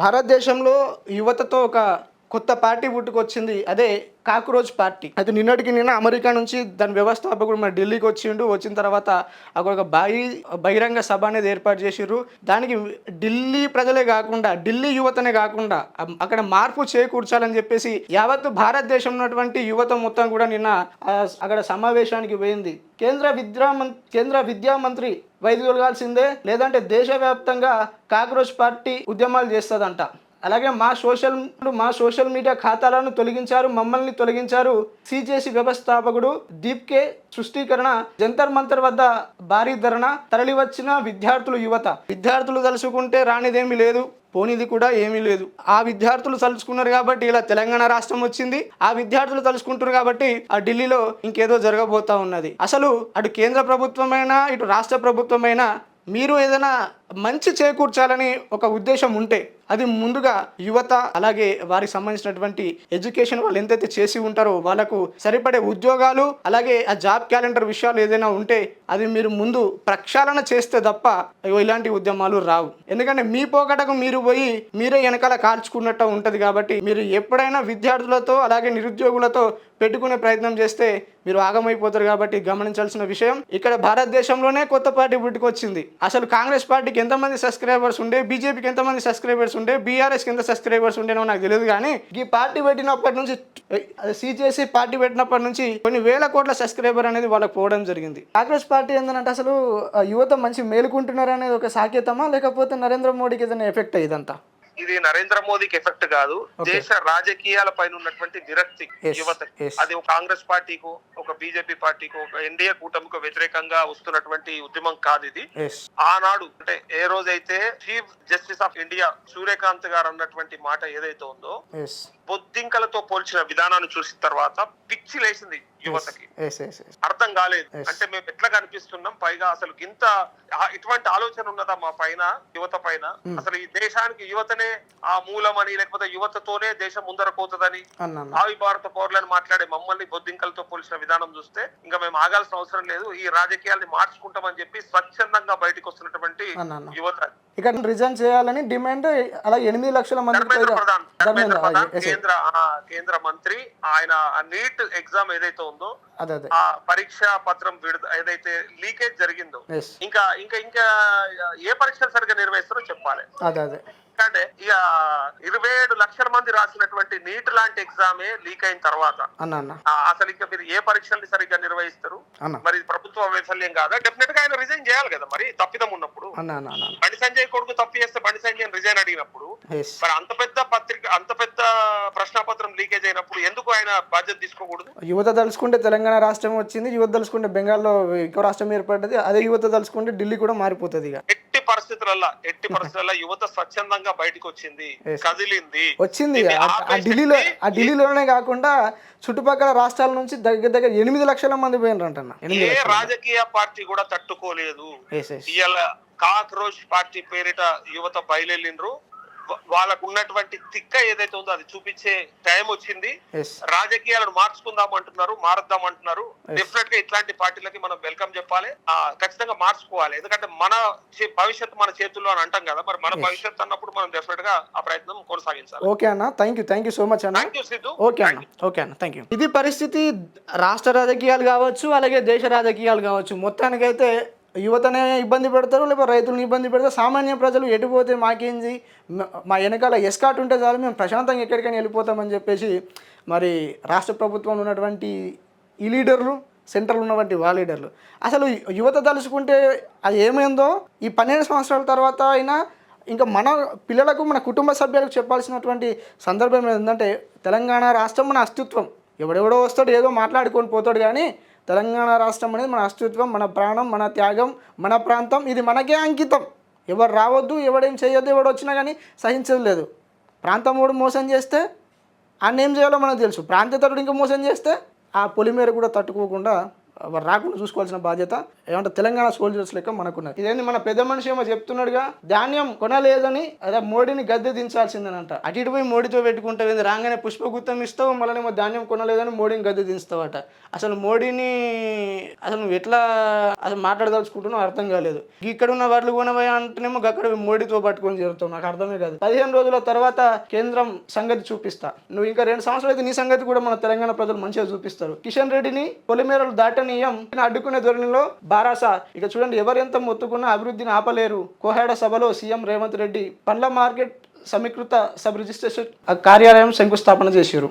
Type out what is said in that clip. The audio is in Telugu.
భారతదేశంలో యువతతో ఒక కొత్త పార్టీ పుట్టుకొచ్చింది. అదే కాక్రోచ్ పార్టీ. అది నిన్నటికి నిన్న అమెరికా నుంచి దాని వ్యవస్థాపకుడు మన ఢిల్లీకి వచ్చిండు. వచ్చిన తర్వాత అక్కడ ఒక బహిరంగ సభ అనేది ఏర్పాటు చేసిర్రు. దానికి ఢిల్లీ ప్రజలే కాకుండా, ఢిల్లీ యువతనే కాకుండా అక్కడ మార్పు చేకూర్చాలని చెప్పేసి యావత్తు భారతదేశం ఉన్నటువంటి యువత మొత్తం కూడా నిన్న అక్కడ సమావేశానికి పోయింది. కేంద్ర విద్యా మంత్రి వైదొలగాల్సిందే, లేదంటే దేశవ్యాప్తంగా కాక్రోచ్ పార్టీ ఉద్యమాలు చేస్తుందంట. అలాగే మా సోషల్ మీడియా ఖాతాలను తొలగించారు, మమ్మల్ని తొలగించారు. సిజేసి వ్యవస్థాపకుడు దీప్కే సృష్టీకరణ జంతర్ మంతర్ వద్ద భారీ ధరణ, తరలివచ్చిన విద్యార్థులు తలుచుకుంటే రానిదేమీ లేదు, పోనీది కూడా ఏమీ లేదు. ఆ విద్యార్థులు తలుచుకున్నారు కాబట్టి ఇలా తెలంగాణ రాష్ట్రం వచ్చింది. ఆ విద్యార్థులు తలుచుకుంటున్నారు కాబట్టి ఆ ఢిల్లీలో ఇంకేదో జరగబోతా ఉన్నది. అసలు అటు కేంద్ర ప్రభుత్వమైనా ఇటు రాష్ట్ర ప్రభుత్వమైనా మీరు ఏదైనా మంచి చేకూర్చాలని ఒక ఉద్దేశం ఉంటే అది ముందుగా యువత, అలాగే వారికి సంబంధించినటువంటి ఎడ్యుకేషన్ వాళ్ళు ఎంతైతే చేసి ఉంటారో వాళ్ళకు సరిపడే ఉద్యోగాలు, అలాగే ఆ జాబ్ క్యాలెండర్ విషయాలు ఏదైనా ఉంటే అది మీరు ముందు ప్రక్షాళన చేస్తే తప్ప ఇలాంటి ఉద్యమాలు రావు. ఎందుకంటే మీ పోకటకు మీరు పోయి మీరే వెనకాల కాల్చుకున్నట్టు ఉంటుంది. కాబట్టి మీరు ఎప్పుడైనా విద్యార్థులతో అలాగే నిరుద్యోగులతో పెట్టుకునే ప్రయత్నం చేస్తే మీరు ఆగమైపోతారు. కాబట్టి గమనించాల్సిన విషయం, ఇక్కడ భారతదేశంలోనే కొత్త పార్టీ పుట్టుకొచ్చింది. అసలు కాంగ్రెస్ పార్టీకి ఎంతమంది సబ్స్క్రైబర్స్ ఉండే, బీజేపీకి ఎంతమంది సబ్స్క్రైబర్స్ ఉండే, బీఆర్ఎస్కి ఎంత సబ్స్క్రైబర్స్ ఉండేనో నాకు తెలియదు. కానీ ఈ పార్టీ పెట్టినప్పటి నుంచి, సిజేసి పార్టీ పెట్టినప్పటి నుంచి కొన్ని వేల కోట్ల సబ్స్క్రైబర్ అనేది వాళ్ళకి పోవడం జరిగింది. కాంగ్రెస్ పార్టీ ఏంటంటే అసలు యువత మంచి మేలుకుంటున్నారు అనేది ఒక సాకేతమా, లేకపోతే నరేంద్ర మోడీకి ఏదైనా ఎఫెక్ట్ ఇదంతా? ఇది నరేంద్ర మోదీకి ఎఫెక్ట్ కాదు, దేశ రాజకీయాల పైన ఉన్నటువంటి విరక్తి యువతకి. అది ఒక కాంగ్రెస్ పార్టీకు, ఒక బీజేపీ పార్టీకు, ఒక ఎన్డీఏ కూటమికు వ్యతిరేకంగా వస్తున్నటువంటి ఉద్యమం కాదు ఇది. ఆనాడు అంటే ఏ రోజైతే chief justice of India Suryakant గారు అన్నటువంటి మాట ఏదైతే ఉందో, బొద్దింకలతో పోల్చిన విధానాన్ని చూసిన తర్వాత పిచ్చి లేసింది యువతకి. అర్థం కాలేదు. అంటే మేము ఎట్లా కనిపిస్తున్నాం, పైగా అసలు ఇంత ఇటువంటి ఆలోచన ఉన్నదా మా పైన, యువత పైన? అసలు ఈ దేశానికి యువతనే ఆ మూలమని, లేకపోతే యువతతోనే దేశం ముందరపోతుందని భావి భారత పౌరులను మాట్లాడే మమ్మల్ని బొద్దింకలతో పోల్చిన విధానం చూస్తే ఇంకా మేము ఆగాల్సిన అవసరం లేదు, ఈ రాజకీయాల్ని మార్చుకుంటామని చెప్పి స్వచ్ఛందంగా బయటకు వస్తున్నటువంటి యువత ఇక్కడ రిజైన్ చేయాలని డిమాండ్. అలా 8 లక్షల మంది కేంద్ర మంత్రి ఆయన నీట్ ఎగ్జామ్ ఏదైతే ఉందో, ఆ పరీక్షా పత్రం ఏదైతే లీకేజ్ జరిగిందో, ఇంకా ఇంకా ఇంకా ఏ పరీక్షలు సరిగ్గా నిర్వహిస్తారో చెప్పాలి. అంటే ఇక 27 లక్షల మంది రాసినటువంటి నీట్ లాంటి ఎగ్జామే లీక్ అయిన తర్వాత అసలు ఇంకా మీరు ఏ పరీక్షల్ని సరిగ్గా నిర్వహిస్తారు? మరి ప్రభుత్వ వైఫల్యం కాదా? డెఫినెట్ గా ఆయన రిజైన్ చేయాలి కదా. మరి తప్పిదం ఉన్నప్పుడు బండి సంజయ్ కొడుకు తప్పు చేస్తే బండి సంజయ్ రిజైన్ అడిగినప్పుడు, మరి అంత పెద్ద ప్రశ్నాపత్రం లీకేజ్ అయినప్పుడు ఎందుకు ఆయన బాధ్యత తీసుకోకూడదు? యువత తలుచుకుంటే తెలంగాణ రాష్ట్రం వచ్చింది, యువత తలుచుకుంటే బెంగాల్లో ఇంకో రాష్ట్రం ఏర్పడ్డది, అదే యువత తలుచుకుంటే ఢిల్లీ కూడా మారిపోతుంది. ఎట్టి పరిస్థితులలో యువత స్వచ్ఛందంగా బయటకు వచ్చింది. ఆ ఢిల్లీలోనే కాకుండా చుట్టుపక్కల రాష్ట్రాల నుంచి దగ్గర 8 లక్షల మంది పోయినారంట. ఏ రాజకీయ పార్టీ కూడా తట్టుకోలేదు. ఇవాళ కాక్రోచ్ పార్టీ పేరిట యువత బయలుదేరిండ్రు. వాళ్ళకు ఉన్నటువంటి తిక్క ఏదైతే ఉందో అది చూపించే టైం వచ్చింది. రాజకీయాలను మార్చుకుందాం అంటున్నారు, మారుద్దాం అంటున్నారు. డెఫినెట్ గా ఇట్లాంటి పార్టీలకి మనం వెల్కమ్ చెప్పాలి, ఖచ్చితంగా మార్చుకోవాలి. ఎందుకంటే మన భవిష్యత్తు మన చేతుల్లో అని అంటాం కదా, మరి మన భవిష్యత్తు అన్నప్పుడు మనం డెఫినెట్ గా ఆ ప్రయత్నం కొనసాగించాలి. ఓకే అన్న, థ్యాంక్ యూ సో మచ్ అన్న. Thank you Siddhu. ఓకే అన్న, థ్యాంక్ యూ. ఇది పరిస్థితి రాష్ట్ర రాజకీయాలు కావచ్చు, అలాగే దేశ రాజకీయాలు కావచ్చు. మొత్తానికైతే యువతనే ఇబ్బంది పెడతారు, లేకపోతే రైతులను ఇబ్బంది పెడతారు. సామాన్య ప్రజలు ఎటుపోతే మాకేంది, మా వెనకాల ఎస్కాట్ ఉంటే చాలు, మేము ప్రశాంతంగా ఎక్కడికైనా వెళ్ళిపోతామని చెప్పేసి మరి రాష్ట్ర ప్రభుత్వంలో ఉన్నటువంటి ఈ లీడర్లు, సెంట్రల్ ఉన్నటువంటి వాళ్ళ లీడర్లు అసలు యువత తలుచుకుంటే అది ఏమైందో ఈ 12 సంవత్సరాల తర్వాత అయినా ఇంకా మన పిల్లలకు, మన కుటుంబ సభ్యులకు చెప్పాల్సినటువంటి సందర్భం ఏంటంటే, తెలంగాణ రాష్ట్రం మన అస్తిత్వం. ఎవడెవడో వస్తాడు ఏదో మాట్లాడుకొని పోతాడు, కానీ తెలంగాణ రాష్ట్రం అనేది మన అస్తిత్వం, మన ప్రాణం, మన త్యాగం, మన ప్రాంతం. ఇది మనకే అంకితం. ఎవరు రావద్దు, ఎవడేం చేయొద్దు, ఎవడు వచ్చినా కానీ సహించదు లేదు. ప్రాంతం వాడు మోసం చేస్తే ఆయన ఏం చేయాలో మనకు తెలుసు. ప్రాంతీయతడు ఇంకా మోసం చేస్తే ఆ పొలిమేర కూడా తట్టుకోకుండా రాకుండా చూసుకోవాల్సిన బాధ్యత ఏమంటే తెలంగాణ సోల్జర్స్ లెక్క మనకున్నది. ఇదేంది మన పెద్ద మనిషి ఏమో చెప్తున్నాడుగా, ధాన్యం కొనలేదని అదే మోడీని గద్దె దించాల్సిందేనంట. అటు ఇటు పోయి మోడీతో పెట్టుకుంటావు, రాగానే పుష్పగుత్తం ఇస్తావు, మళ్ళీ ధాన్యం కొనలేదని మోడీని గద్దె దించుతావట. అసలు మోడీని అసలు నువ్వు ఎట్లా అసలు మాట్లాడదలుచుకుంటున్నావు అర్థం కాలేదు. ఇక్కడ ఉన్న వాళ్ళు కొనవా అంటేనేమో అక్కడ మోడీతో పట్టుకొని చేరుతావు, నాకు అర్థమే కాదు. 15 రోజుల తర్వాత కేంద్రం సంగతి చూపిస్తా, నువ్వు ఇంకా 2 సంవత్సరాలు అయితే నీ సంగతి కూడా మన తెలంగాణ ప్రజలు మంచిగా చూపిస్తారు. కిషన్ రెడ్డిని పొలిమేరలు దాటనీయం అడ్డుకునే ధోరణిలో బారాసా. ఇక చూడండి, ఎవరెంత మొత్తుకున్నా అభివృద్ధిని ఆపలేరు. కోహాడ సభలో సీఎం రేవంత్ రెడ్డి పండ్ల మార్కెట్ సమీకృత సబ్ రిజిస్ట్రేషన్ కార్యాలయం శంకుస్థాపన చేశారు.